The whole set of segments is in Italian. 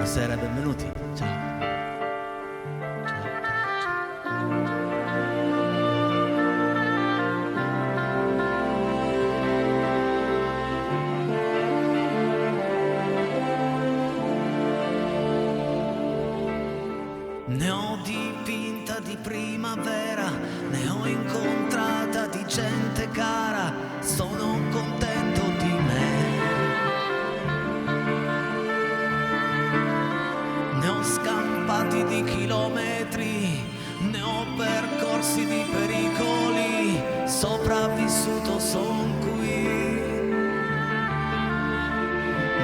Buonasera, benvenuti. Ciao. Ne ho dipinta di primavera, ne ho incontrata di gente cara, sono contento di me. Ne ho scampati di chilometri, ne ho percorsi di pericoli, sopravvissuto son qui.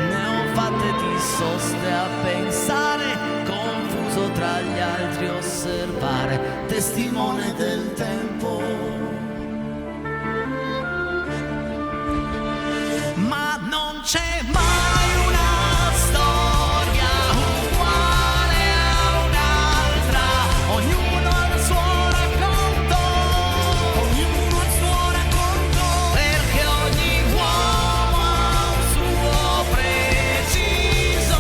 Ne ho fatte di soste a pensare, confuso tra gli altri osservare, testimone del tempo. Ma non c'è mai una storia uguale a un'altra, ognuno ha il suo racconto, ognuno ha il suo racconto, perché ogni uomo ha un suo preciso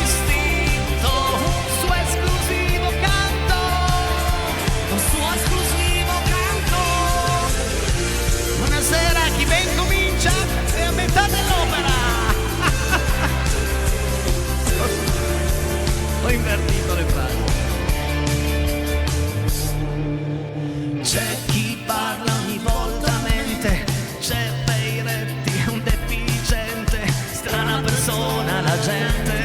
istinto, un suo esclusivo canto, un suo esclusivo canto. Buonasera, chi ben comincia è a metà dell'opera. Ho invertito le frasi. C'è chi parla ogni volta a mente, c'è Peiretti, un deficiente, strana persona la gente.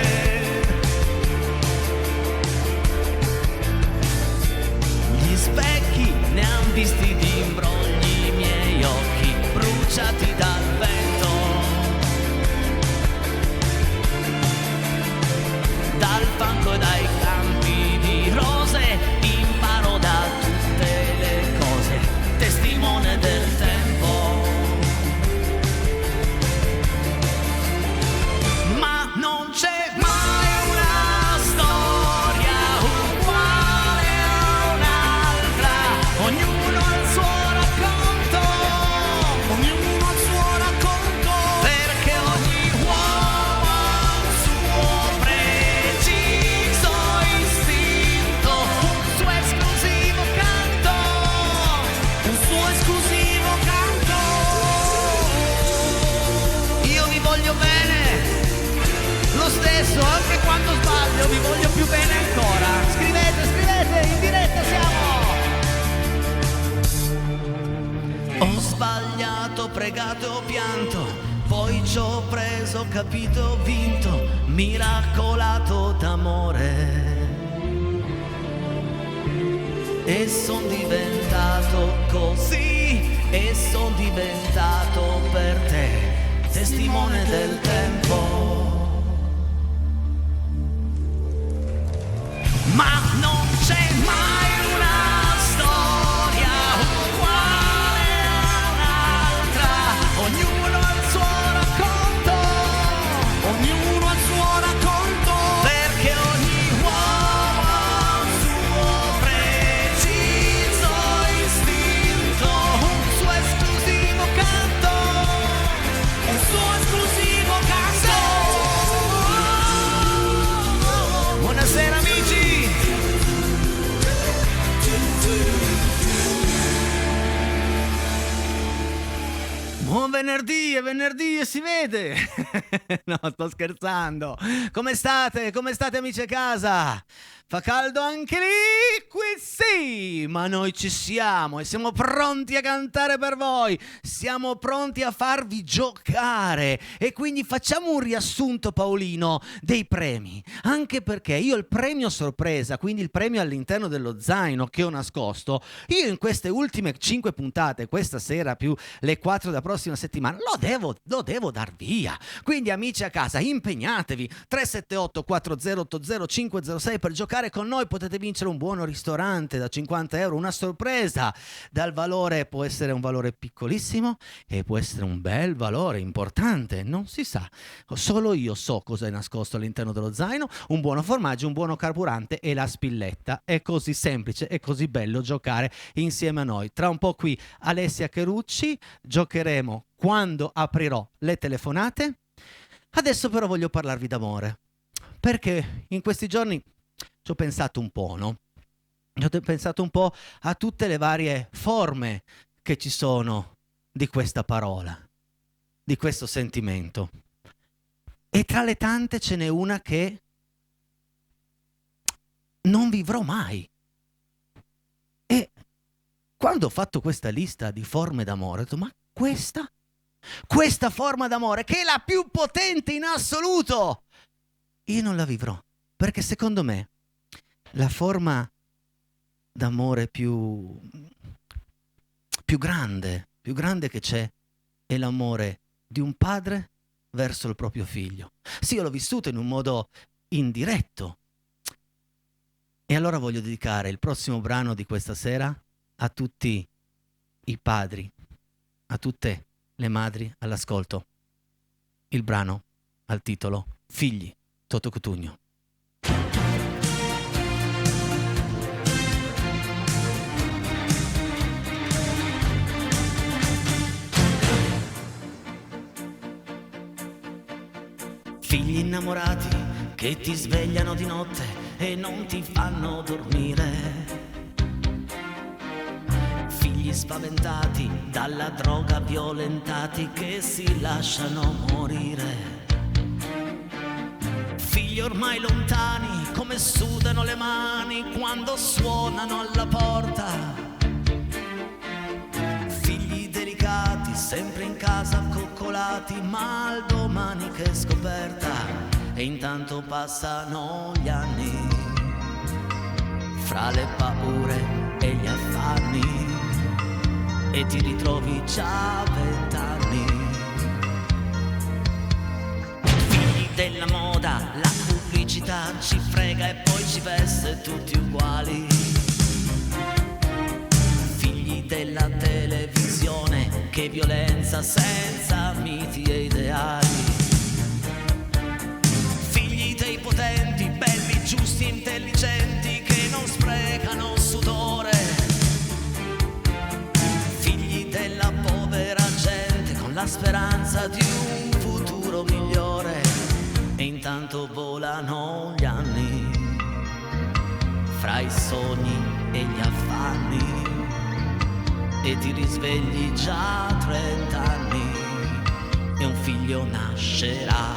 Gli specchi ne han visti di imbrogli i miei occhi, bruciati dal vento, dal fango e dai campi di rose, imparo da tutte le cose, testimone del tempo. Ma non c'è mai una storia uguale a un'altra, ognuno ha il suo racconto, ognuno ha il suo racconto, perché ogni uomo ha un suo preciso istinto, un suo esclusivo canto, un suo esclusivo canto. Io vi voglio bene lo stesso, anche quando sbaglio vi voglio più bene ancora. Scrivete, scrivete, in diretta siamo. Ho sbagliato, ho pregato e ho pianto, poi ci ho preso, ho capito, ho vinto, miracolato d'amore. E son diventato così, e son diventato per te, testimone del tempo. Ma non c'è mai una storia uguale a un'altra, ognuno ha il suo racconto, ognuno ha il suo racconto, perché ogni uomo ha un suo preciso istinto, un suo esclusivo canto, un suo esclusivo canto. Buonasera amici. Buon venerdì, è venerdì e si vede. No, sto scherzando. Come state? Come state amici a casa? Fa caldo anche lì? Qui sì, ma noi ci siamo e siamo pronti a cantare per voi. Siamo pronti a farvi giocare e quindi facciamo un riassunto, Paolino, dei premi. Anche perché io il premio sorpresa, quindi il premio all'interno dello zaino che ho nascosto, io in queste ultime 5 puntate, questa sera più le 4 della prossima settimana, lo devo dar via. Quindi amici a casa, impegnatevi. 378 4080 506 per giocare con noi. Potete vincere un buono ristorante da 50 euro, una sorpresa dal valore, può essere un valore piccolissimo e può essere un bel valore importante, non si sa, solo io so cosa è nascosto all'interno dello zaino. Un buono formaggio, un buono carburante e la spilletta. È così semplice, è così bello giocare insieme a noi. Tra un po' qui Alessia Cherucci, giocheremo quando aprirò le telefonate. Adesso però voglio parlarvi d'amore. Perché in questi giorni ci ho pensato un po', no? Ho pensato un po' a tutte le varie forme che ci sono di questa parola, di questo sentimento. E tra le tante ce n'è una che non vivrò mai. E quando ho fatto questa lista di forme d'amore, ho detto, ma questa forma d'amore, che è la più potente in assoluto, io non la vivrò. Perché secondo me la forma d'amore più grande che c'è è l'amore di un padre verso il proprio figlio. Sì, io l'ho vissuto in un modo indiretto. E allora voglio dedicare il prossimo brano di questa sera a tutti i padri, a tutte le madri all'ascolto. Il brano al titolo Figli, Toto Cutugno. Figli innamorati che ti svegliano di notte e non ti fanno dormire. Figli spaventati dalla droga, violentati che si lasciano morire. Figli ormai lontani come sudano le mani quando suonano alla porta. Delicati, sempre in casa coccolati, ma al domani che scoperta. E intanto passano gli anni, fra le paure e gli affanni, e ti ritrovi già 20 anni. Figli della moda, la pubblicità ci frega e poi ci veste tutti uguali. Della televisione, che violenza senza miti e ideali. Figli dei potenti, belli, giusti, intelligenti, che non sprecano sudore. Figli della povera gente, con la speranza di un futuro migliore. E intanto volano gli anni, fra i sogni e gli affanni, e ti risvegli già 30 anni e un figlio nascerà,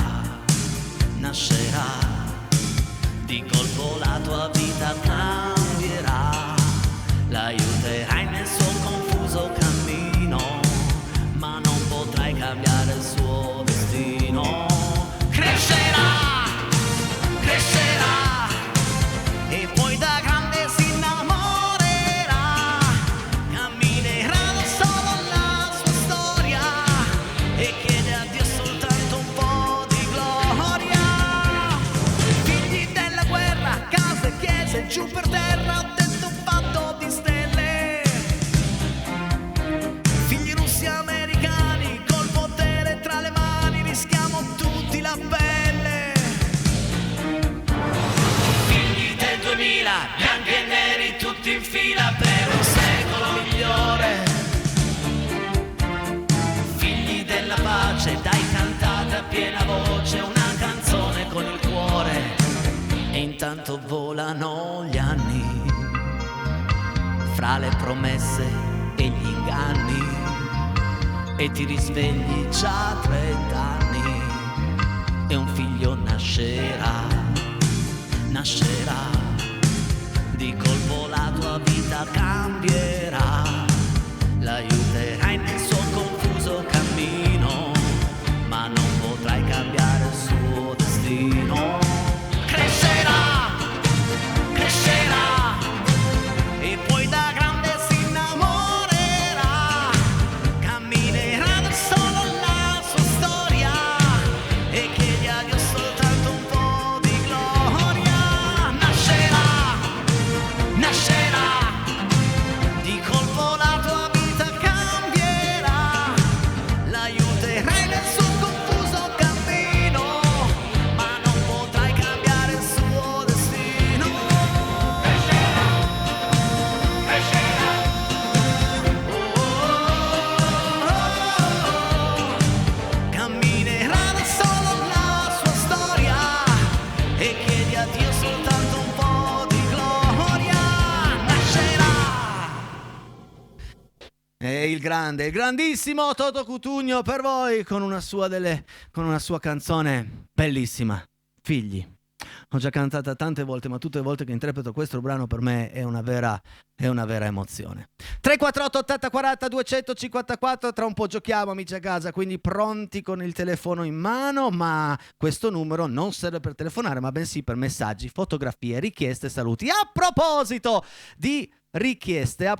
di colpo la tua vita cambierà, l'aiuterai nel suo confuso cammino, ma non potrai cambiare il suo destino. Crescerà, e poi da grande si giù per terra, ho detto fatto di stelle. Figli russi americani, col potere tra le mani, rischiamo tutti la pelle. Figli del 2000, bianchi e neri, tutti in fila per un secolo migliore. Figli della pace, dai, cantate a piena voce una canzone con il cuore. E intanto volano gli anni, fra le promesse e gli inganni, e ti risvegli già 30 anni e un figlio nascerà, di colpo la tua vita cambierà, l'aiuterai nel suo confuso cammino, ma non potrai cambiare il suo destino. Crescerà, e poi da grande si innamorerà, camminerà da solo la sua storia, e chiedi a Dio soltanto un po' di gloria. il grandissimo Toto Cutugno per voi con una sua canzone bellissima, Figli. L'ho già cantata tante volte, ma tutte le volte che interpreto questo brano per me è una vera emozione. 348 80 40 254, tra un po' giochiamo amici a casa, quindi pronti con il telefono in mano, ma questo numero non serve per telefonare, ma bensì per messaggi, fotografie, richieste, saluti. A proposito di richieste,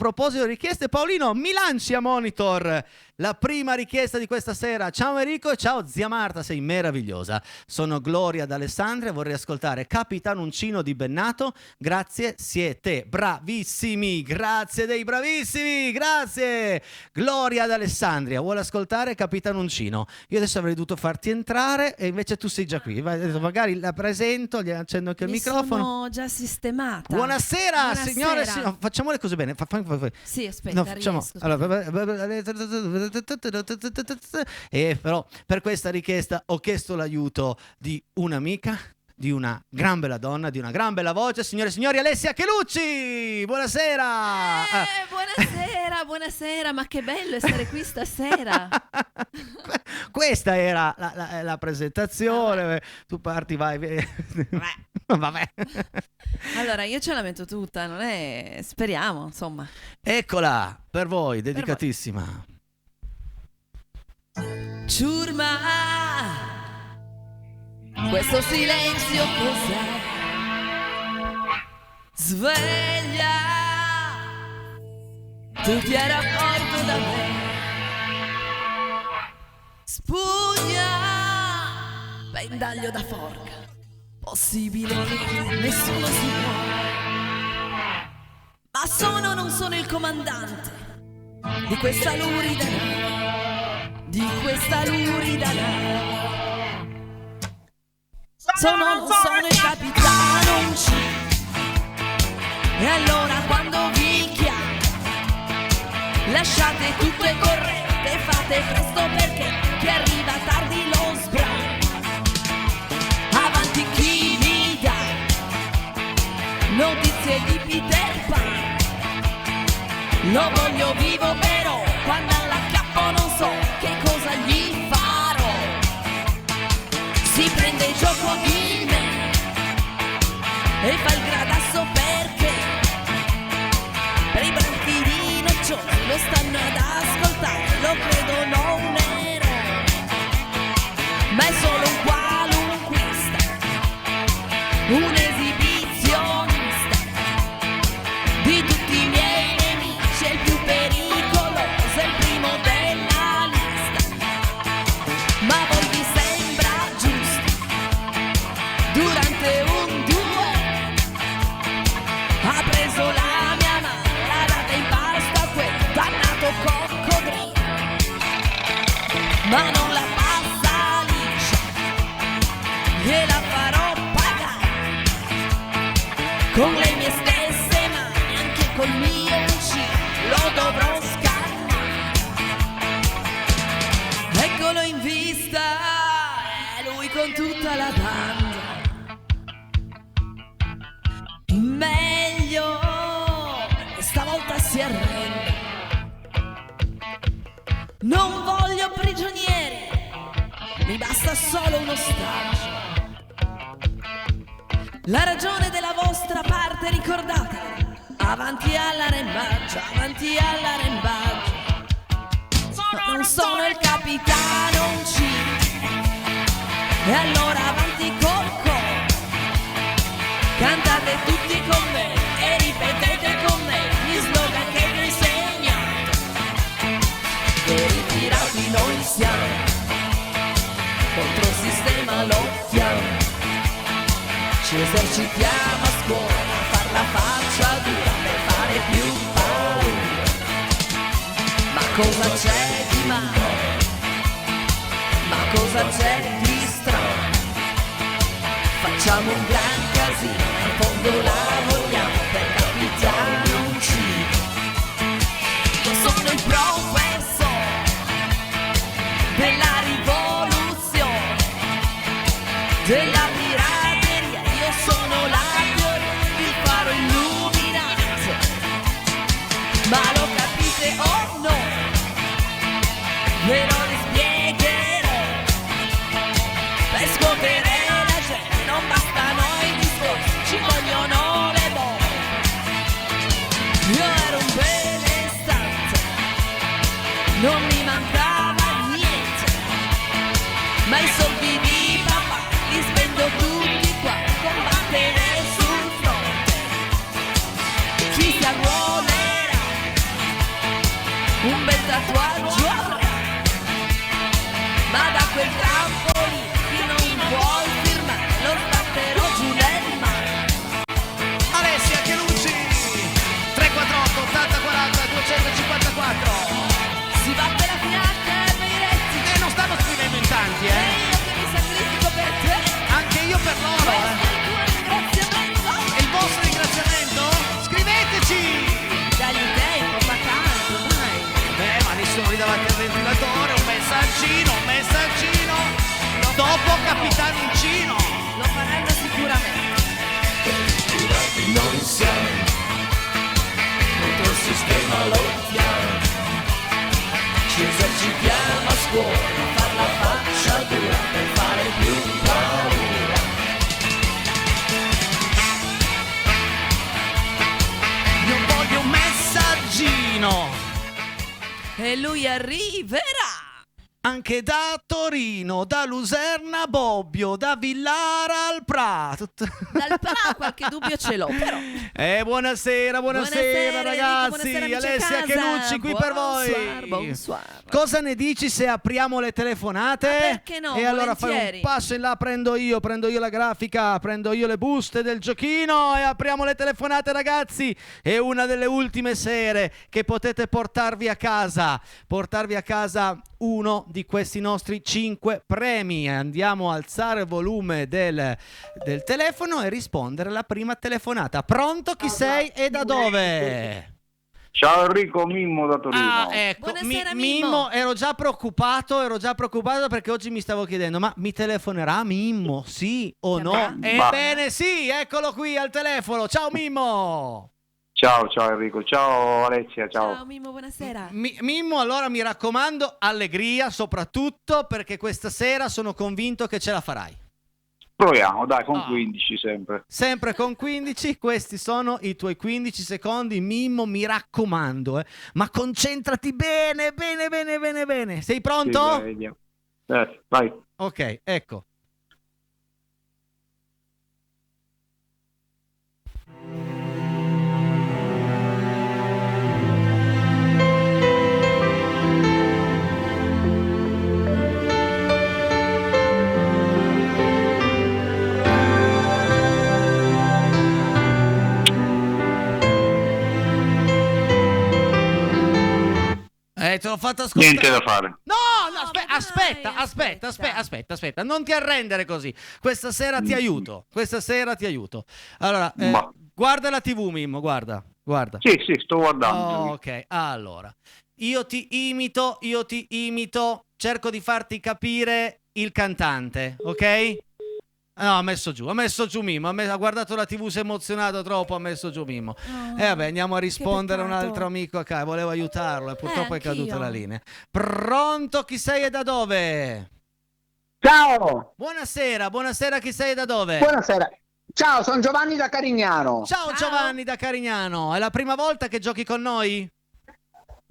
Paolino, mi lanci a monitor la prima richiesta di questa sera. Ciao Enrico e ciao zia Marta, sei meravigliosa. Sono Gloria d'Alessandria, vorrei ascoltare Capitan Uncino di Bennato. Grazie, siete bravissimi, grazie dei bravissimi, grazie. Gloria d'Alessandria vuole ascoltare Capitan Uncino. Io adesso avrei dovuto farti entrare e invece tu sei già qui. Magari la presento, gli accendo anche il microfono. Sono già sistemata. Buonasera. Signore, facciamo le cose bene. Sì, aspetta, facciamo. Allora, però per questa richiesta ho chiesto l'aiuto di un'amica, di una gran bella donna, di una gran bella voce, signore e signori, Alessia Chelucci. Buonasera. Buonasera, ma che bello essere qui stasera. Questa era la presentazione. Tu parti, vai. Vabbè. Allora, io ce la metto tutta, non è... Speriamo, insomma. Eccola, per voi, dedicatissima. Ciurma, questo silenzio cos'è? Sveglia, tu ti eri rapporto da me. Spugna, pendaglio da forca, possibile che nessuno si muove. Ma non sono il comandante di questa lurida nave, di questa lurida nave. Non sono il capitano Uncino. E allora quando vi chiamo, lasciate tutto e correte, fate presto perché chi arriva tardi lo sbrana. Avanti chi mi dà notizie di Peter Pan. Lo voglio vivo però, quando all'acchiappo non so che cosa gli farò. Si prende gioco di me e fa il gradasso perché per i branchi nocciosi lo stanno ad ascoltare, lo credono un eroe, ma è solo un qualunquista, un esibizionista di tutti i miei nemici, è il più pericoloso, è il primo della lista. Ma voi vi sembra giusto durante un duello ha preso la mia mano, l'ha data in pasto a quel dannato coccodrillo, ma non la passa liscia, gliela farò pagare con le mie stesse mani, anche col mio uncino lo dovrò scannare. Eccolo in vista, è lui con tutta la banda. Meglio, stavolta si arrende. Non voglio prigionieri, mi basta solo un ostaggio. La ragione della vostra parte ricordate, avanti all'arrembaggio, avanti all'arrembaggio. Non sono il capitano Uncino, e allora avanti col coro, cantate tutti con me e ripetete con me gli slogan che vi ho insegnato. E ritirati noi siamo, contro il sistema lottiamo, ci esercitiamo a scuola a far la faccia dura per fare più paura. Ma cosa c'è di male? Ma cosa c'è di strano? Facciamo un gran casino, in fondo lavoriamo per capitano Uncino. Io sono il professore della rivoluzione, della pirateria, io sono la teoria, vi farò illuminare. Ma lo capite o no? soldi di papà li spendo tutti qua, combattere sul fronte. Chi si arruolerà un bel tatuaggio avrà, ma da quel trampolino chi non vuol firmare lo sbatterò giù nel mare. Alessia Chelucci 348 80 40 254. Si batte la fianca per i retti, Non stanno scrivendo in tanti, e io che mi sacrifico per te. Anche io per loro, Questo è il tuo ringraziamento. E il vostro ringraziamento? Scriveteci! Dagli tempo, fa tanto, dai. Ma li sono lì davanti al ventilatore, un messaggino. Dopo Capitanicino. Lo faranno sicuramente. Non siamo contro il sistema lottiamo, ci esercitiamo a scuola, far la faccia dura per fare più paura. Io voglio un messaggino. E lui arriverà. Anche da Torino, da Luserna a Bobbio, da Villara al Prato. Dal Pra qualche dubbio ce l'ho, però. Buonasera Buonasera, ragazzi. Enrico, buonasera, amici a Alessia casa. Chelucci qui per voi. Bonsoir. Cosa ne dici se apriamo le telefonate? Ma perché no? E allora fai un Volentieri. passo in là, prendo io la grafica, prendo io le buste del giochino e apriamo le telefonate, ragazzi. È una delle ultime sere che potete portarvi a casa uno di questi nostri 5 premi. Andiamo a alzare il volume del telefono e rispondere alla prima telefonata. Pronto? Chi sei e da dove? Ciao Enrico, Mimmo da Torino. Ecco, Buonasera, Mimmo, Mimmo. ero già preoccupato perché oggi mi stavo chiedendo, ma mi telefonerà Mimmo, sì o no? Chiamerà? Ebbene sì, eccolo qui al telefono. Ciao Mimmo! Ciao Enrico, ciao Alessia, Ciao ciao. Mimmo, buonasera. Mimmo, allora mi raccomando, allegria soprattutto, perché questa sera sono convinto che ce la farai. Proviamo, dai, con Ah. 15 sempre. Sempre con 15, questi sono i tuoi 15 secondi, Mimmo, mi raccomando, ma concentrati bene. Sei pronto? Sì, vediamo. Vai. Ok, ecco. Te l'ho fatto ascoltare. Niente da fare. No, dai, aspetta, non ti arrendere così. Questa sera ti aiuto. Allora, Ma- guarda la TV, Mimmo, guarda. Sì, sto guardando. Ok, allora. Io ti imito, cerco di farti capire il cantante, ok? No, ha messo giù Mimmo, ha guardato la TV, si è emozionato troppo, ha messo giù Mimmo. Oh, E vabbè, andiamo a rispondere a un peccato. altro amico a casa, volevo aiutarlo e purtroppo è caduta anch'io. la linea. Pronto, chi sei e da dove? Ciao, Buonasera, chi sei e da dove? buonasera. Ciao, sono Giovanni da Carignano. Ciao Giovanni da Carignano, è la prima volta che giochi con noi?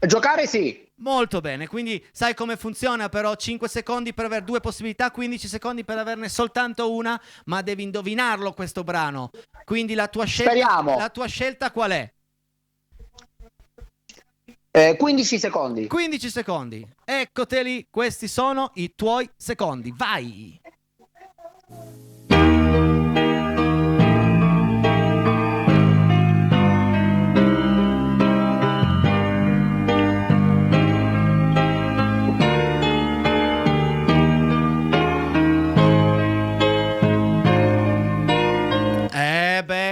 Giocare sì. Molto bene, quindi sai come funziona, però 5 secondi per avere 2 possibilità, 15 secondi per averne soltanto una, ma devi indovinarlo questo brano. Quindi la tua Speriamo. scelta qual è? 15 secondi. 15 secondi. Eccoteli, questi sono i tuoi secondi. Vai!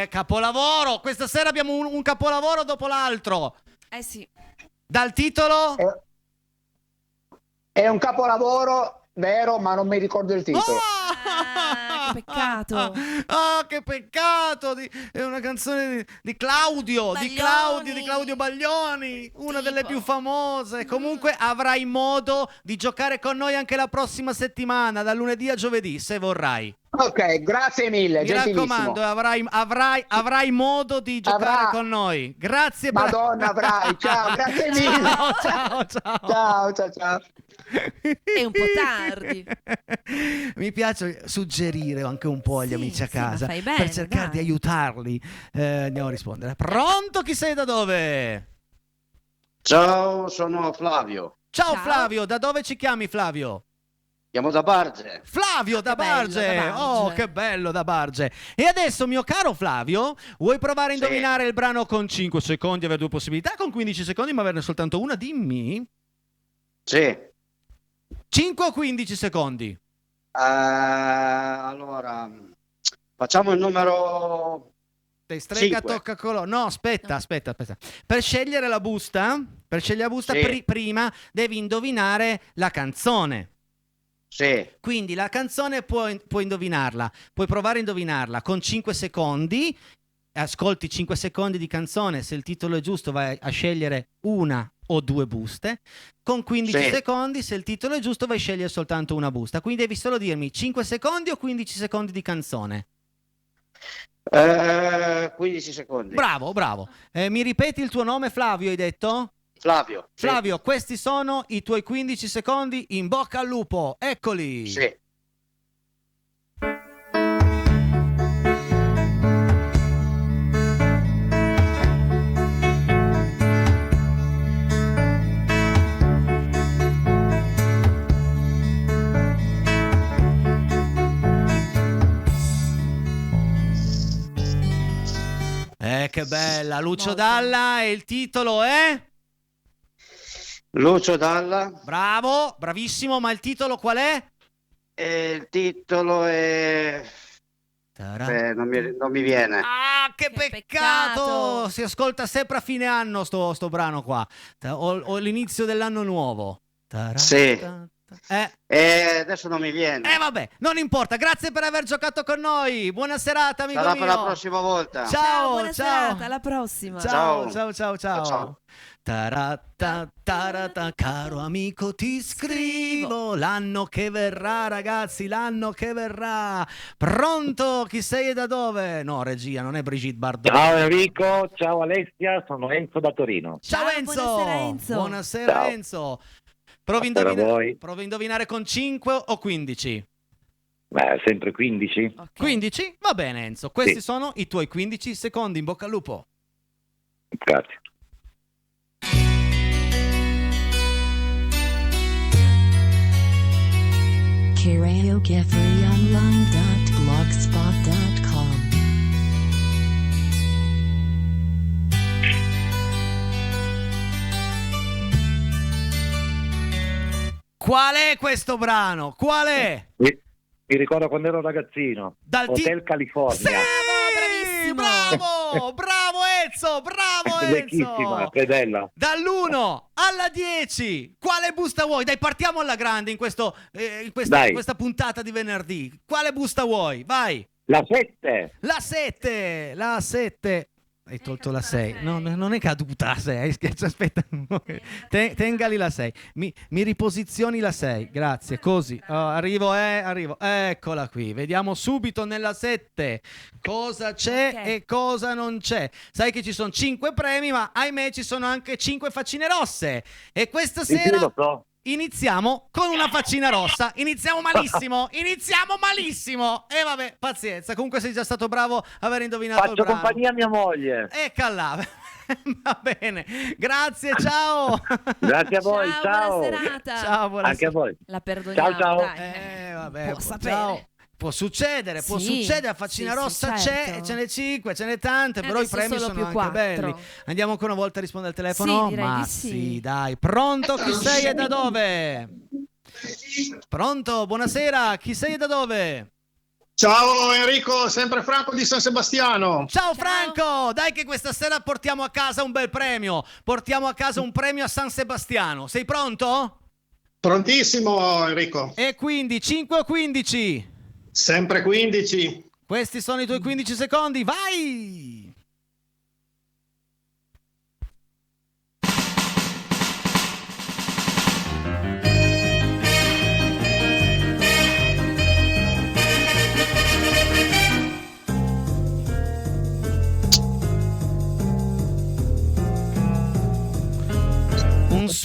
Capolavoro! Questa sera abbiamo un capolavoro dopo l'altro. Eh sì. Dal titolo? È un capolavoro vero, ma non mi ricordo il titolo. Ah, che peccato. Ah, che peccato! È una canzone di Claudio, di Claudio Baglioni, una delle più famose. Comunque avrai modo di giocare con noi anche la prossima settimana, da lunedì a giovedì, se vorrai. Ok, grazie mille, Mi gentilissimo. raccomando, avrai modo di giocare Avrà. con noi. Grazie. Madonna, avrai. Ciao, grazie mille. Ciao. Ciao. È un po' tardi. Mi piace suggerire anche un po' agli Sì, amici a sì, ma casa fai bene, per cercare dai. di aiutarli. Andiamo a rispondere. Pronto? Chi sei, da dove? Ciao, sono Flavio. Ciao Ciao. Flavio, da dove ci chiami Flavio? Chiamo da Barge. Flavio da Che bello, Barge. da Barge. Oh, che bello, da Barge. E adesso, mio caro Flavio, vuoi provare a Sì. indovinare il brano con 5 secondi, avere 2 possibilità, con 15 secondi, ma averne soltanto una? Dimmi. Sì. 5 o 15 secondi? Allora, facciamo il numero... Te strega, Cinque. tocca colore. No, aspetta. Per scegliere la busta, Sì. prima devi indovinare la canzone. Sì, Quindi la canzone puoi indovinarla, puoi provare a indovinarla con 5 secondi, ascolti 5 secondi di canzone, se il titolo è giusto vai a scegliere una o 2 buste, con 15 Sì. secondi se il titolo è giusto vai a scegliere soltanto una busta, quindi devi solo dirmi 5 secondi o 15 secondi di canzone. 15 secondi. Bravo. Mi ripeti il tuo nome, Flavio, hai detto? Flavio. Sì. Flavio, questi sono i tuoi 15 secondi, in bocca al lupo, eccoli! Sì. Che bella, Lucio Molto. Dalla, e il titolo è? Lucio Dalla. Bravo, bravissimo, ma il titolo qual è? E il titolo è... non mi viene. Ah, che Che peccato! peccato! Si ascolta sempre a fine anno sto brano qua, o l'inizio dell'anno nuovo. Sì. Adesso non mi viene. Vabbè, non importa, grazie per aver giocato con noi, buona serata amico Sarà mio. per la prossima volta. Ciao, buona serata, alla prossima. Ciao. Ciao. Tarata, caro amico, ti scrivo l'anno che verrà, ragazzi, l'anno che verrà. Pronto? Chi sei e da dove? No, regia, non è Brigitte Bardot. Ciao Enrico, ciao Alessia, sono Enzo da Torino. Ciao Ciao, Enzo. buonasera, Enzo. Buonasera Ciao. Enzo. Provi Per voi. a indovinare con 5 o 15? Beh, sempre 15. Ok. 15? Va bene Enzo, questi Sì. sono i tuoi 15 secondi, in bocca al lupo. Grazie. karaokefreeonline.blogspot.com. Qual è questo brano? Qual è? Mi ricordo quando ero ragazzino. Hotel California. Sì, bravissimo. bravo Enzo, bravo Vecchissima, Enzo. fedella. Dall'1 alla 10, quale busta vuoi? Dai, partiamo alla grande in questa Dai. puntata di venerdì. Quale busta vuoi? Vai. La 7. La 7. Hai tolto la 6. No, non è caduta la 6. Aspetta. Tengali la 6. Mi riposizioni la 6. Grazie. Così. Arrivo. Eccola qui. Vediamo subito nella 7 cosa c'è Ok. e cosa non c'è. Sai che ci sono 5 premi, ma ahimè ci sono anche 5 faccine rosse. E questa Sì, sera lo so. iniziamo con una faccina rossa. Iniziamo malissimo. E vabbè, pazienza. Comunque sei già stato bravo a aver indovinato il Faccio brano. compagnia a mia moglie. Eccola. Va bene. Grazie, ciao. Gracie a voi, ciao. Buona serata. Ciao, buonasera. Anche a voi. La perdoniamo, Ciao. dai. Vabbè, Può sapere. ciao. Può succedere, Sì, la faccina sì, rossa sì, c'è, certo. ce n'è 5, ce n'è tante, però i Adesso premi solo sono più anche 4. belli. Andiamo ancora una volta a rispondere al telefono? Sì, direi Ma di sì. sì, dai. Pronto? Chi sei e da dove? Pronto? Buonasera, chi sei e da dove? Ciao Enrico, sempre Franco di San Sebastiano. Ciao Franco, dai che questa sera portiamo a casa un bel premio. Portiamo a casa un premio a San Sebastiano. Sei pronto? Prontissimo Enrico, E quindi 5 o 15? sempre 15. Questi sono i tuoi 15 secondi, vai!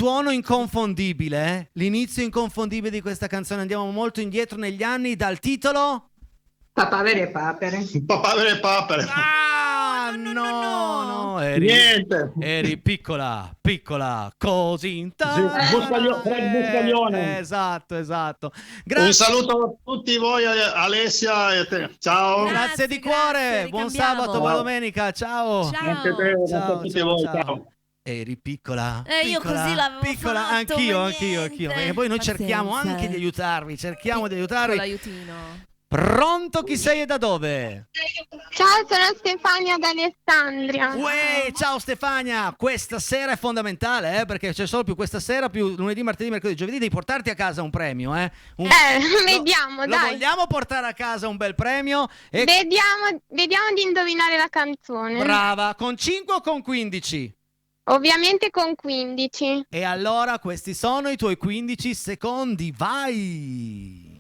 suono inconfondibile, l'inizio inconfondibile di questa canzone. Andiamo molto indietro negli anni dal titolo Papavere e papere. Papavere e papere. No, Niente. eri piccola, così intanto. Buscaglione. Esatto. Un saluto a tutti voi, Alessia e te. Ciao. Grazie di cuore. Buon sabato, buona domenica. Ciao. Anche te, a tutti voi. Ciao. Eri piccola, io così l'avevo piccola, fatto, anch'io, ma perché niente. poi noi Pazienza. cerchiamo anche di aiutarvi, Con l'aiutino. Pronto, chi sei e da dove? Ciao, sono Stefania da Alessandria. Uè, ciao Stefania, questa sera è fondamentale, perché c'è solo più questa sera, più lunedì, martedì, mercoledì, giovedì, devi portarti a casa un premio, Vediamo, lo dai. vogliamo portare a casa un bel premio? E... Vediamo di indovinare la canzone. Brava, con 5 o con 15? Ovviamente con 15. E allora questi sono i tuoi 15 secondi, vai!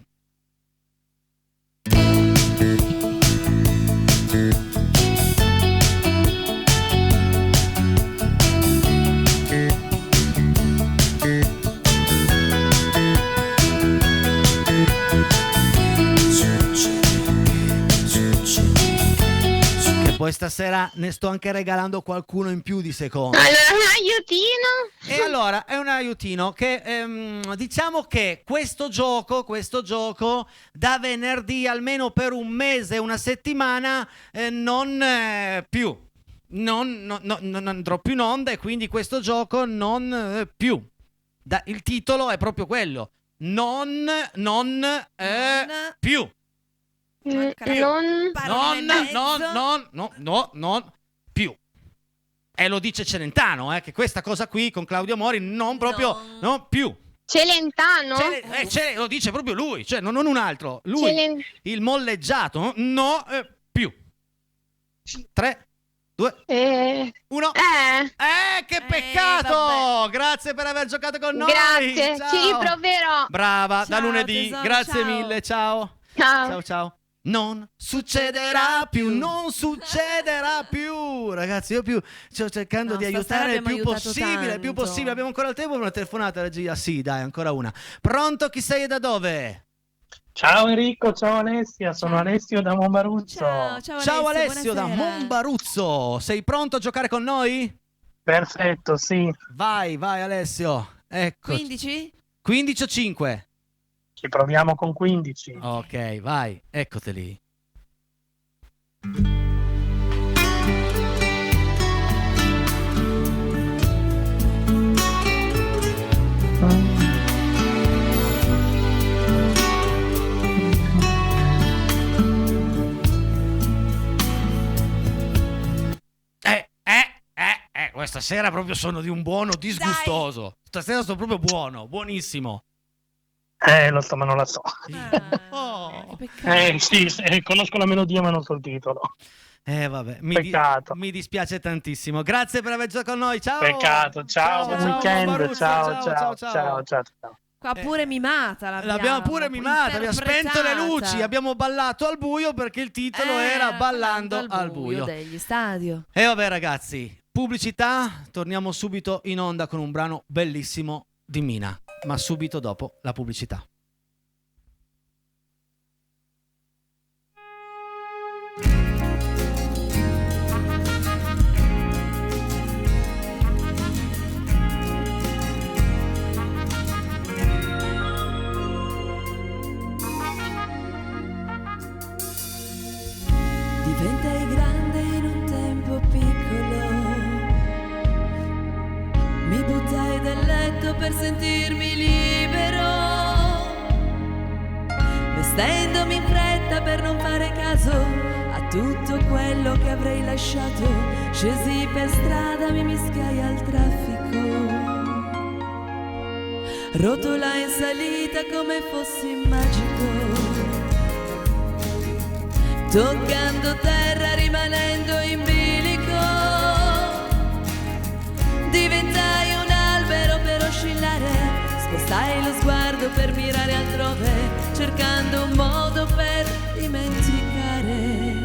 Poi stasera ne sto anche regalando qualcuno in più di secondi. Allora, un aiutino? E allora è un aiutino che diciamo che questo gioco da venerdì almeno per un mese, una settimana non andrò più in onda, e quindi questo gioco non più. Il titolo è proprio quello. Non più. Non più. E lo dice Celentano, che questa cosa qui con Claudio Mori non proprio, no più. Celentano? Lo dice proprio lui, cioè non un altro. Lui, il molleggiato, più. 3, 2, 1. Che peccato! Grazie per aver giocato con noi. Grazie, Ciao. ci riproverò. Brava, da Ciao, lunedì. tesoro, Grazie ciao. mille, ciao. Ciao. Non succederà più. Ragazzi, io sto cercando di aiutare il più possibile. Abbiamo ancora il tempo per una telefonata, regia? Sì, dai, ancora una. Pronto, chi sei e da dove? Ciao Enrico, ciao Alessia, sono Alessio da Monbaruzzo. Ciao Alessio da Monbaruzzo. Sei pronto a giocare con noi? Perfetto, sì. Vai Alessio. Ecco. 15? 15 o 5? Ci proviamo con 15. Ok, vai, eccoteli. Questa sera proprio sono di un buono disgustoso. Stasera sono proprio buonissimo. Lo so, ma non la so. Sì, conosco la melodia ma non so il titolo. Vabbè, Peccato. mi dispiace tantissimo. Grazie per aver giocato con noi. Ciao. Peccato, ciao, buon weekend. Baruzzo, Ciao. Qua pure mimata l'abbiamo pure mimata, abbiamo spento le luci, abbiamo ballato al buio perché il titolo era Ballando al buio degli Stadio. E vabbè ragazzi, pubblicità, torniamo subito in onda con un brano bellissimo di Mina, ma subito dopo la pubblicità. Diventai grande in un tempo piccolo, mi buttai dal letto per sentirmi libero, vestendomi in fretta per non fare caso a tutto quello che avrei lasciato, scesi per strada, mi mischiai al traffico, rotolai in salita come fossi magico, toccando terra, rimanendo in bilico, diventai un albero per oscillare, spostai lo sguardo per mirare altrove, cercando un modo per dimenticare,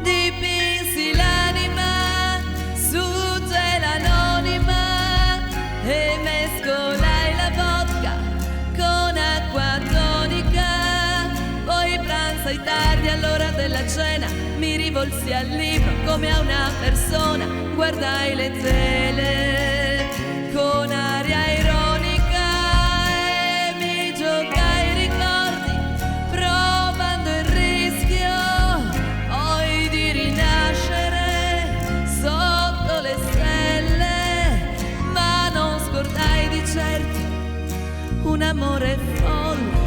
dipinsi l'anima su tela anonima e mescolai pranzo tardi all'ora della cena, mi rivolsi al libro come a una persona, guardai le tele con aria ironica e mi giocai i ricordi, provando il rischio poi di rinascere sotto le stelle, ma non scordai di certo un amore folle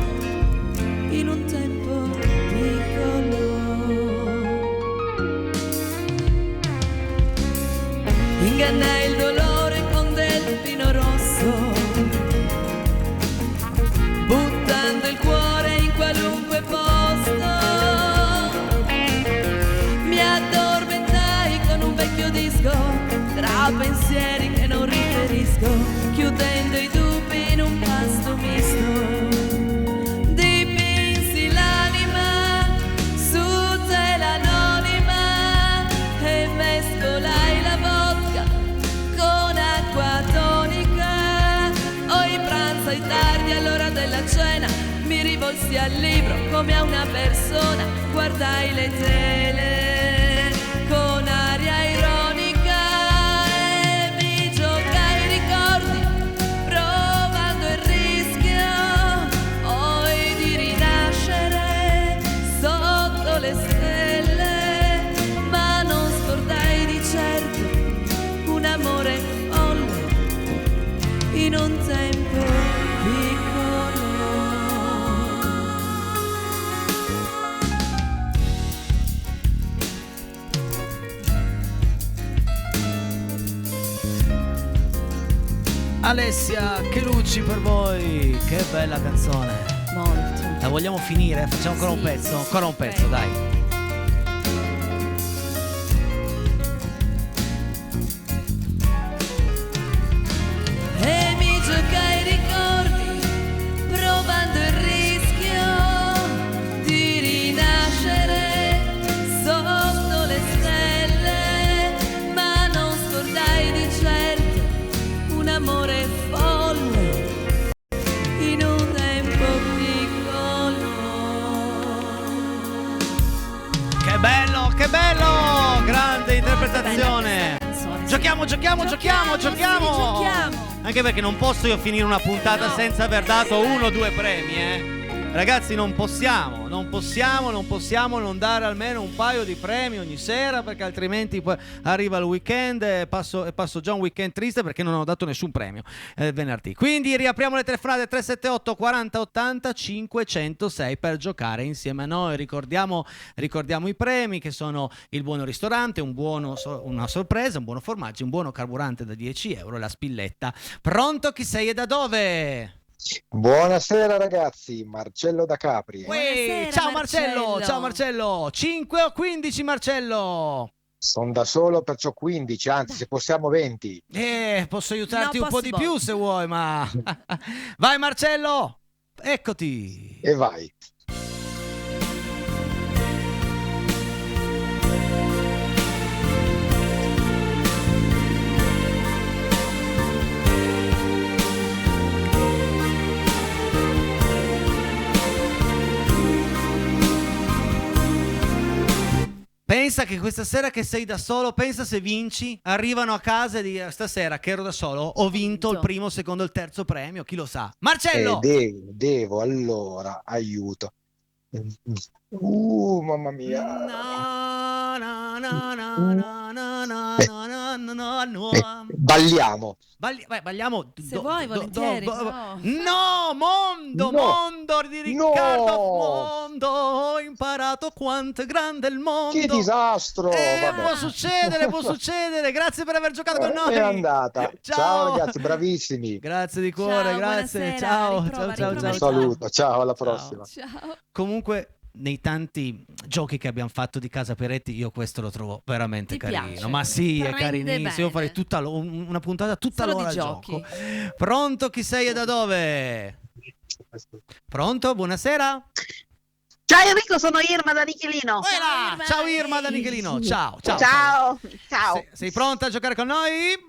in un tempo piccolo. Ingannai il dolore con del vino rosso, buttando il cuore in qualunque posto. Mi addormentai con un vecchio disco, tra pensieri che non riferisco, chiudendo i dubbi in un pasto misto. Dipinsi l'anima su tela anonima e mescolai la vodka con acqua tonica. Poi pranzai tardi all'ora della cena, mi rivolsi al libro come a una persona, guardai le tele con aria ironica e mi giocai i ricordi, provando il rischio poi di rinascere sotto le stelle, ma non scordai di certo un amore folle in un tempo piccolo. Alessia Chelucci per voi, che bella canzone. Molto. La vogliamo finire? Facciamo ancora un pezzo? Ancora un pezzo, dai. E mi giocai i ricordi, provando il rischio di rinascere sotto le stelle, ma non scordai di certo un amore folle in un tempo piccolo. Che bello! Grande interpretazione. Giochiamo. Anche perché non posso io finire una puntata senza aver dato 1 o 2 premi, Ragazzi, non possiamo non dare almeno un paio di premi ogni sera, perché altrimenti poi arriva il weekend e passo già un weekend triste perché non ho dato nessun premio venerdì. Quindi riapriamo le telefonate 378 40 80 506 per giocare insieme a noi. Ricordiamo i premi, che sono il buono ristorante, una sorpresa, un buono formaggio, un buono carburante da 10 euro e la spilletta. Pronto, chi sei e da dove? Buonasera ragazzi, Marcello da Capri. Ciao Marcello, 5 o 15 Marcello? Sono da solo, perciò 15, anzi se possiamo 20. Posso aiutarti un po' di più se vuoi, ma... Vai Marcello, eccoti. E vai. Pensa che questa sera che sei da solo, pensa se vinci, arrivano a casa e dicono: stasera che ero da solo, ho vinto il primo, il secondo, il terzo premio, chi lo sa. Marcello! Devo, allora, aiuto. Mamma mia. Balliamo. Balliamo. Se vuoi, volentieri. No, Mondo di Riccardo Mondo. Ho imparato quanto è grande il mondo. Che disastro. Può succedere. Grazie per aver giocato con noi. È andata. Ciao ragazzi, bravissimi. Grazie di cuore, grazie. Ciao. Un saluto, ciao, alla prossima. Ciao. Comunque, nei tanti giochi che abbiamo fatto di Casa Peretti, io questo lo trovo veramente carino. Piace? Ma sì, è Prende carinissimo. Io farei una puntata tutta solo l'ora di al giochi. gioco. Pronto, chi sei e da dove? Pronto, buonasera. Ciao Enrico, sono Irma da Nichelino. Ciao Irma da Nichelino. Ciao. Sei pronta a giocare con noi?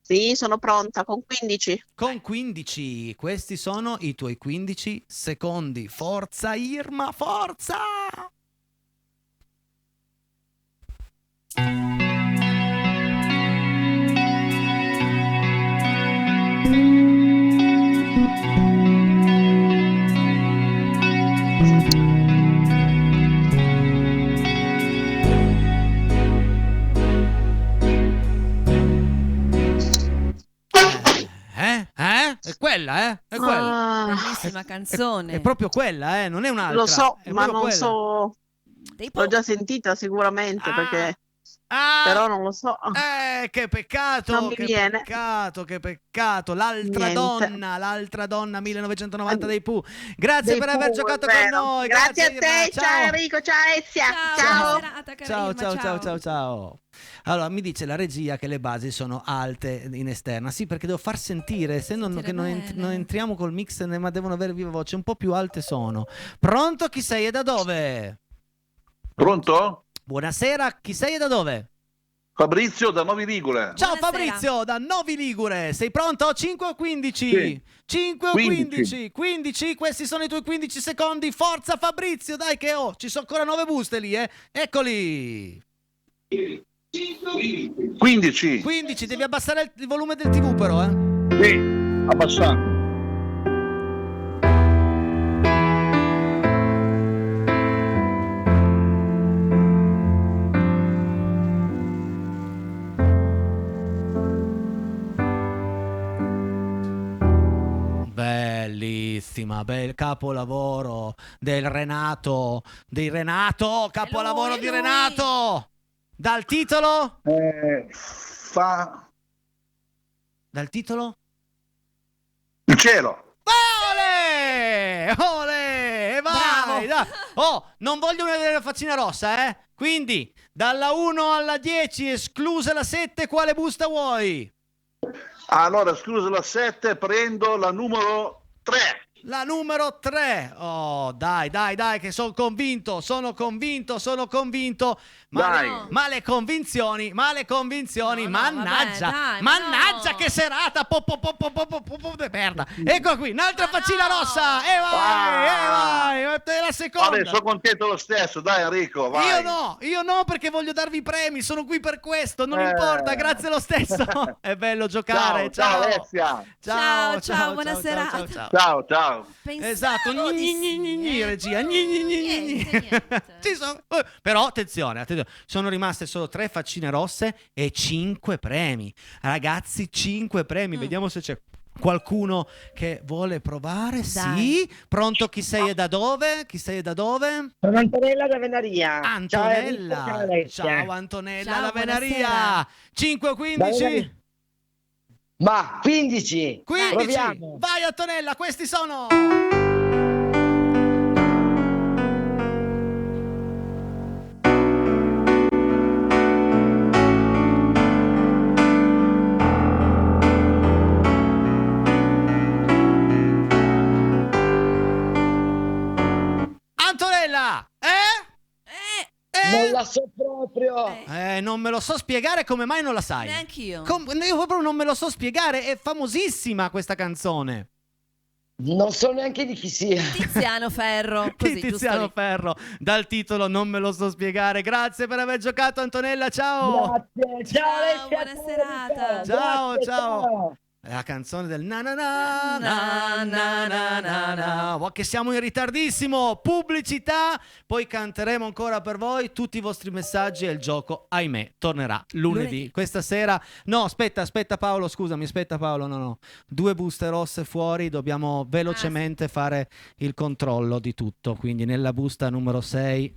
Sì, sono pronta, con 15. Con 15, questi sono i tuoi 15 secondi. Forza Irma, forza! È quella, È quella. Bellissima canzone. È proprio quella, non è un'altra. Lo so, è ma non quella. so. L'ho già sentita sicuramente perché. Però non lo so. Che peccato, Non mi viene. che peccato. L'altra donna 1990 dei Pooh. Grazie per aver giocato con noi. Grazie a te, ciao Enrico, ciao Alessia. Ciao. Ciao. Allora, mi dice la regia che le basi sono alte in esterna. Sì, perché devo far sentire, essendo che non entriamo col mix, ma devono avere viva voce, un po' più alte sono. Pronto? Chi sei e da dove? Pronto? Buonasera, chi sei e da dove? Fabrizio da Novi Ligure. Ciao Fabrizio da Novi Ligure, sei pronto? 5 o 15? Sì. 5 o 15? 15, questi sono i tuoi 15 secondi, forza Fabrizio, dai che ci sono ancora 9 buste lì, eccoli. 15, devi abbassare il volume del TV però, Sì, abbassato. Bellissima, bel capolavoro del Renato, capolavoro di Renato. Dal titolo? Dal titolo? Il cielo. Ole! Vai! Dai. Oh, non voglio vedere la faccina rossa, Quindi, dalla 1 alla 10, esclusa la 7, quale busta vuoi? Allora, esclusa la 7, prendo la numero 3. La numero 3. Oh, dai, che sono convinto. Ma le convinzioni, mannaggia, che serata. Merda. Ecco qui, un'altra faccina rossa. E vai. È la seconda. Vabbè, sono contento lo stesso, dai Enrico, vai. Io no, perché voglio darvi i premi, sono qui per questo, non importa, grazie lo stesso. È bello giocare. Ciao Alessia. Ciao, buona serata. Ciao. Esatto, regia. Però attenzione, sono rimaste solo 3 faccine rosse e 5 premi. Ragazzi, 5 premi. Vediamo se c'è qualcuno che vuole provare. Dai. Sì, pronto? Chi sei e da dove? Sono Antonella da Venaria. Antonella. Ciao Antonella da Venaria. 5 o 15? Ma 15. Proviamo. Vai Antonella, questi sono. Antonella, Non la so proprio. Non me lo so spiegare come mai non la sai. Neanch'io. Io proprio non me lo so spiegare, è famosissima questa canzone. Non so neanche di chi sia. Tiziano Ferro. Così, Tiziano Ferro, dal titolo Non me lo so spiegare. Grazie per aver giocato Antonella, ciao. Grazie, ciao, buona serata. Ciao. La canzone del na na na na na na na na. Che siamo in ritardissimo. Pubblicità. Poi canteremo ancora per voi tutti i vostri messaggi e il gioco, ahimè, tornerà lunedì. Questa sera. No, aspetta Paolo, scusami, no. 2 buste rosse fuori, dobbiamo velocemente fare il controllo di tutto. Quindi nella busta numero 6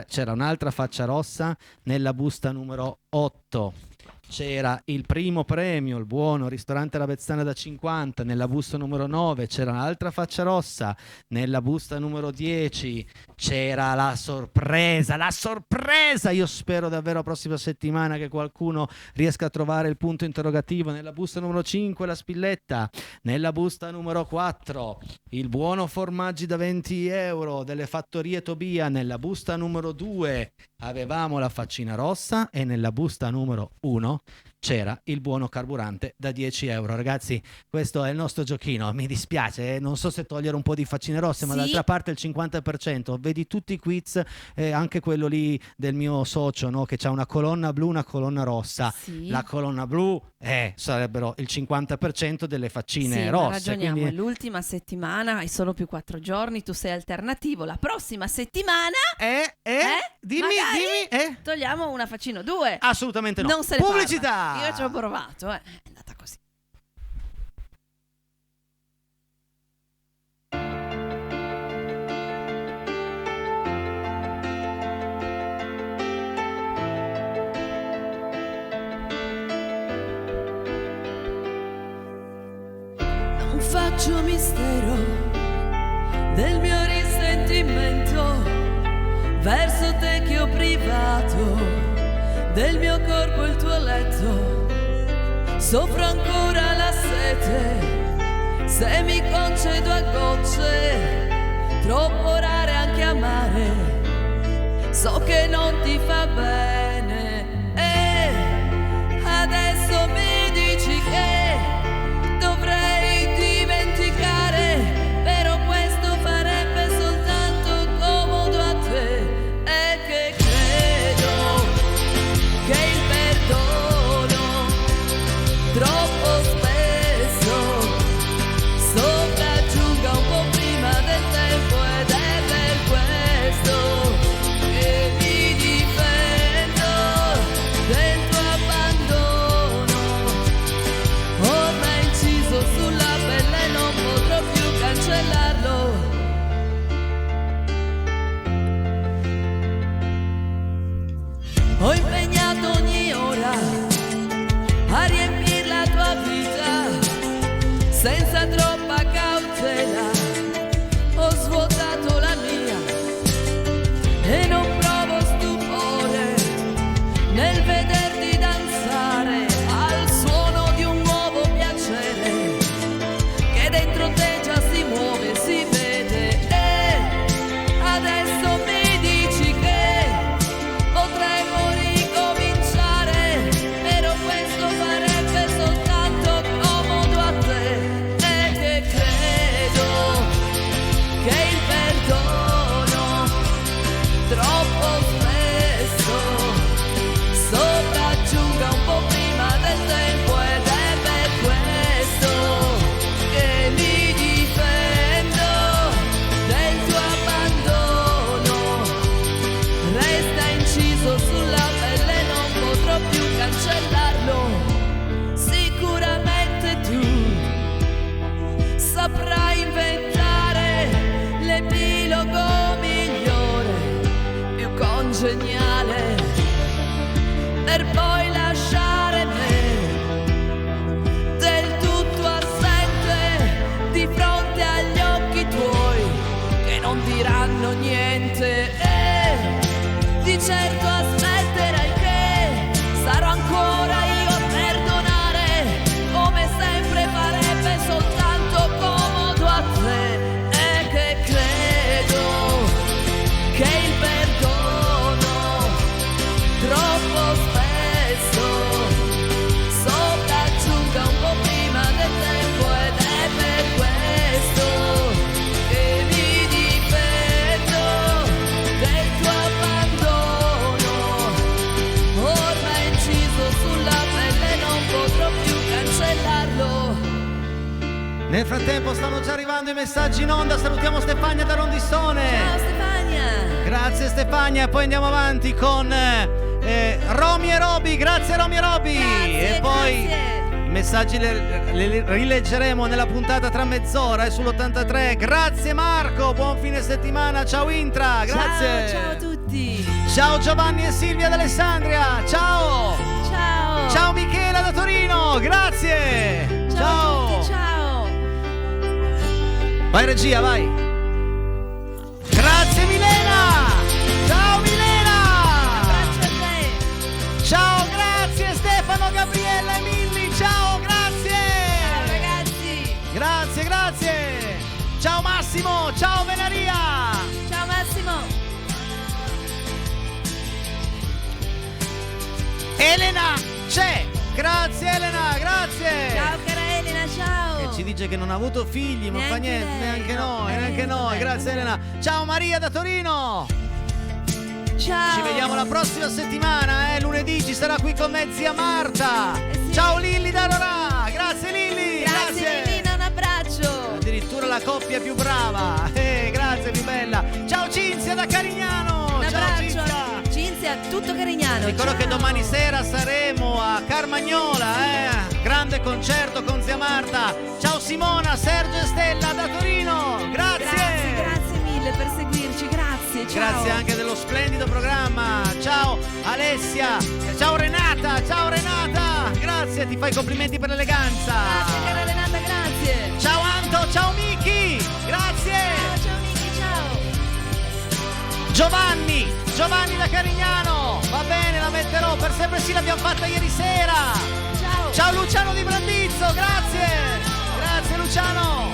c'era un'altra faccia rossa, nella busta numero 8 c'era il primo premio, il buono ristorante La Bezzana da 50, nella busta numero 9 c'era un'altra faccia rossa, nella busta numero 10 c'era la sorpresa, io spero davvero la prossima settimana che qualcuno riesca a trovare il punto interrogativo, nella busta numero 5 la spilletta, nella busta numero 4 il buono formaggi da 20 euro delle fattorie Tobia, nella busta numero 2 avevamo la faccina rossa e nella busta numero 1 c'era il buono carburante da 10 euro. Ragazzi, questo è il nostro giochino. Mi dispiace, non so se togliere un po' di faccine rosse, ma d'altra parte il 50%. Vedi tutti i quiz, anche quello lì del mio socio, no? Che c'ha una colonna blu, una colonna rossa. Sì. La colonna blu sarebbero il 50% delle faccine rosse. Ragioniamo, quindi... l'ultima settimana hai solo più 4 giorni, tu sei alternativo. La prossima settimana dimmi, togliamo una faccina 2. Assolutamente no. Non se ne pubblicità. parla. Io ci ho provato, è andata così. Non faccio mistero del mio risentimento verso te che ho privato del mio corpo il tuo letto. Soffro ancora la sete, se mi concedo a gocce, troppo rare anche amare, so che non ti fa bene. E adesso mi dici che dovrei dimenticare, però questo farebbe soltanto comodo a te. E che credo che il perdono troppo spesso sopraggiunga un po' prima del tempo, ed è per questo che mi difendo del tuo abbandono. Ormai inciso sulla pelle, non potrò più cancellarlo. Ho impegnato ogni ora a riempire la tua vita senza troppa cautela. Ho svuotato la mia e non provo stupore nel vederti danzare al suono di un nuovo piacere che dentro te già si muove, si vede. E adesso mi dici che potremmo ricominciare, però questo farebbe soltanto comodo a te. E che credo che il perdono troppo spesso sopraggiunga un po' prima del tempo, ed è per questo che mi difendo del tuo abbandono. Resta inciso sulla pelle, non potrò più cancellarlo. Sicuramente tu saprai inventare l'epilogo migliore, più congeniale, per poi lasciare me del tutto assente di fronte agli occhi tuoi che non diranno niente. E di certo aspetterai che sarò ancora io a perdonare, come sempre farebbe soltanto comodo a te. E che credo che il perdono troppo spesso sopraggiunga un po' prima del tempo, ed è per questo che mi difendo del tuo abbandono. Ormai inciso sulla pelle, non potrò più cancellarlo. Nel frattempo stanno già arrivando i messaggi in onda. Salutiamo Stefania da Rondissone. Ciao Stefania. Grazie Stefania. Poi andiamo avanti con Romy e Roby. Grazie Romy e Roby. Grazie, e poi grazie. i messaggi li rileggeremo nella puntata tra mezz'ora sull'83. Grazie Marco, buon fine settimana. Ciao Intra, grazie. Ciao a tutti. Ciao Giovanni e Silvia d'Alessandria. Ciao. Ciao. Ciao Michela da Torino. Grazie. Ciao a tutti, ciao. Vai regia, vai. Grazie Milena. Ciao Milena. Abbraccio a te. Ciao, grazie Stefano, Gabriella e Milli. Ciao, grazie. Ciao ragazzi. Grazie, grazie. Ciao Massimo, ciao Venaria. Ciao Massimo. Elena c'è. Grazie Elena, grazie. Ciao cara Elena, ciao. Che ci dice che non ha avuto figli, ma fa niente, neanche noi. Grazie Elena. Ciao Maria da Torino. Ciao. Ci vediamo la prossima settimana, lunedì ci sarà qui con me zia Marta. Sì. Ciao Lilli da Rorà. Grazie Lilli. Grazie Lillina, un abbraccio. Addirittura la coppia più brava. Grazie più bella. Ciao Cinzia da Carignano. Un Ciao abbraccio. Cinzia, tutto Carignano. Ricordo che domani sera saremo a Carmagnola, grande concerto con zia Marta. Ciao Simona, Sergio e Stella da Torino. Grazie mille per seguirci, grazie. Ciao. Grazie anche dello splendido programma. Ciao Alessia. Ciao Renata. Grazie, ti fai i complimenti per l'eleganza. Grazie cara Renata, grazie. Ciao Anto, ciao Miki. Grazie. Ciao Miki, ciao. Giovanni da Carignano. Va bene, la metterò. Per sempre sì, l'abbiamo fatta ieri sera. Ciao Luciano di Brandizzo, grazie. Grazie Luciano.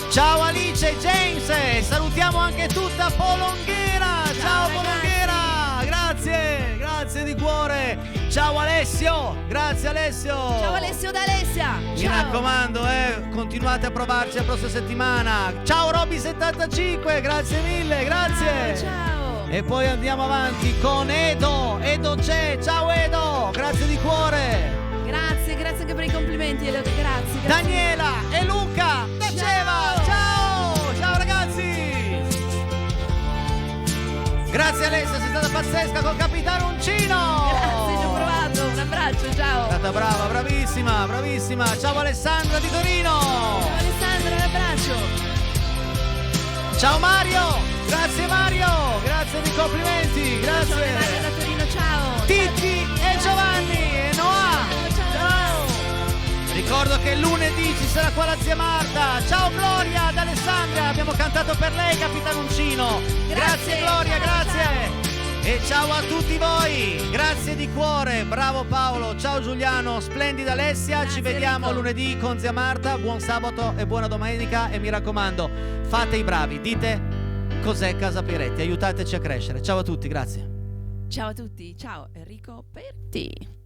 Ciao Alice e James, salutiamo anche tutta Polonghera. Ciao Polonghera, grazie di cuore. Ciao Alessio, grazie Alessio. Ciao Alessio da Alessia. Mi raccomando, continuate a provarci la prossima settimana. Ciao Robby75, grazie mille, grazie. Ciao. E poi andiamo avanti con Edo c'è, ciao Edo, grazie di cuore. Grazie anche per i complimenti, grazie. Daniela e Luca da Ceva, ciao ragazzi. Grazie Alessia, sei stata pazzesca con Capitano Uncino. Grazie, ci ho provato, un abbraccio, ciao. È stata brava, bravissima. Ciao Alessandra di Torino. Ciao Alessandra, un abbraccio. Ciao Mario, grazie dei complimenti, grazie. Ciao Mario da Torino, ciao. Titti e Giovanni e Noah. Ciao. Ricordo che lunedì ci sarà qua la zia Marta. Ciao Gloria ad Alessandria, abbiamo cantato per lei Capitano Uncino. Grazie Gloria, grazie. E ciao a tutti voi, grazie di cuore, bravo Paolo, ciao Giuliano, splendida Alessia, ci vediamo lunedì con zia Marta, buon sabato e buona domenica e mi raccomando, fate i bravi, dite cos'è Casa Piretti, aiutateci a crescere. Ciao a tutti, grazie. Ciao a tutti, ciao Enrico Perti.